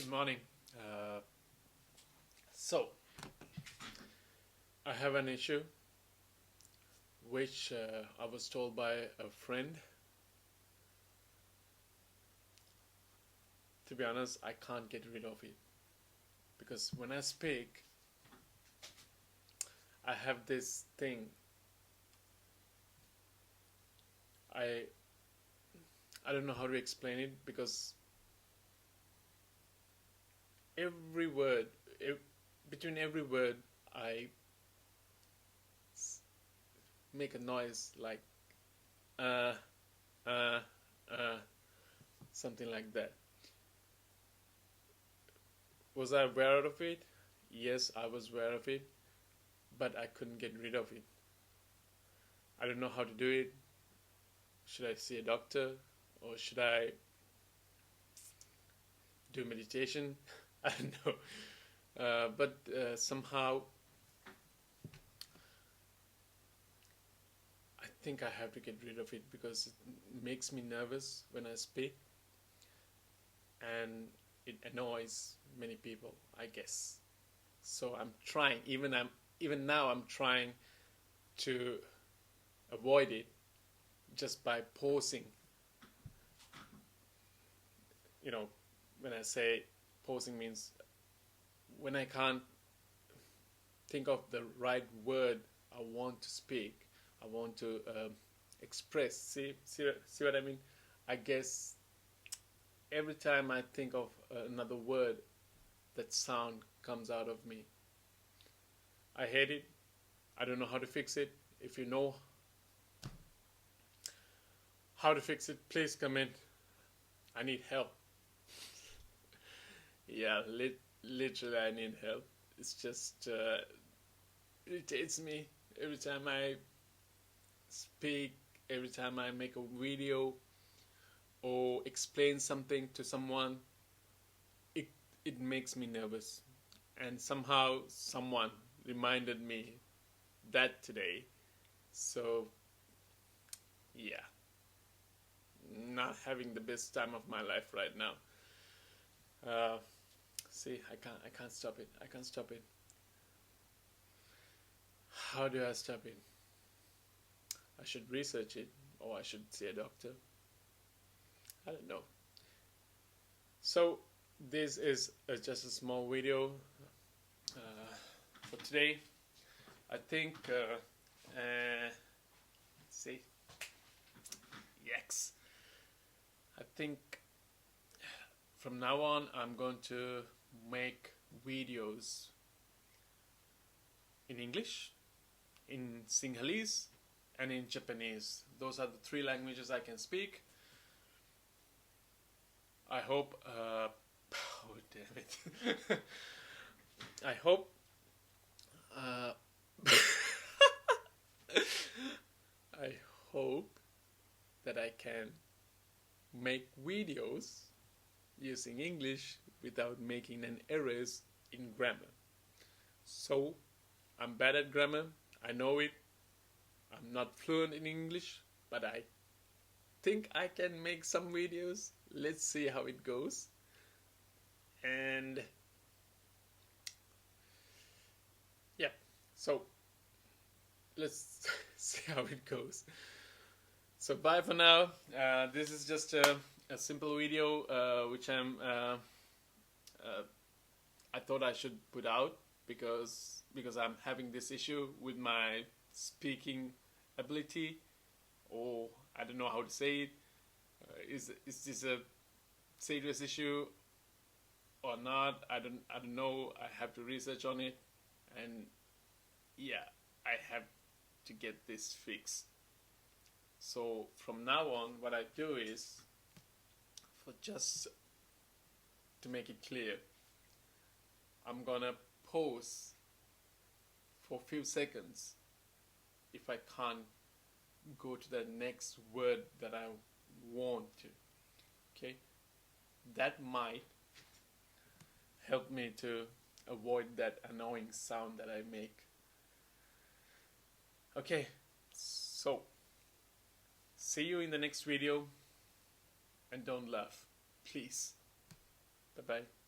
Good morning. Uh, so, I have an issue which I was told by a friend. To be honest, I can't get rid of it because when I speak, I have this thing. I I don't know how to explain it because every word, ev- between every word, I make a noise like uh uh uh something like that. Was I aware of it? Yes, I was aware of it, but I couldn't get rid of it. I don't know how to do it. Should I see a doctor or should I do meditation? I don't know. But somehow I think I have to get rid of it because it makes me nervous when I speak and it annoys many people, I guess. So I'm trying, even now I'm trying to avoid it just by pausing. You know, when I say pausing means when I can't think of the right word I want to speak, I want to express. See what I mean? I guess every time I think of another word, that sound comes out of me. I hate it. I don't know how to fix it. If you know how to fix it, please comment. I need help. Yeah, literally, I need help. It's just irritates me every time I speak, every time I make a video or explain something to someone. It it makes me nervous, and somehow someone reminded me that today. So yeah, not having the best time of my life right now. Uh, See, I can't stop it. I can't stop it. How do I stop it? I should research it, or I should see a doctor. I don't know. So this is just a small video for today. I think. See, yaks. I think from now on I'm going to make videos in English, in Sinhalese, and in Japanese. Those are the three languages I can speak. I hope. Oh damn it! I hope. Uh, I hope that I can make videos using English without making an errors in grammar. So I'm bad at grammar. I know it. I'm not fluent in English, but I think I can make some videos. Let's see how it goes. And yeah, so let's see how it goes. So bye for now. This is just a simple video which I thought I should put out because I'm having this issue with my speaking ability, or I don't know how to say it. Is this a serious issue or not? I don't know. I have to research on it, and yeah, I have to get this fixed. So from now on, what I do is, for just to make it clear, I'm gonna pause for a few seconds if I can't go to the next word that I want to. Okay, that might help me to avoid that annoying sound that I make. Okay, so see you in the next video, and don't laugh, please. Bye bye.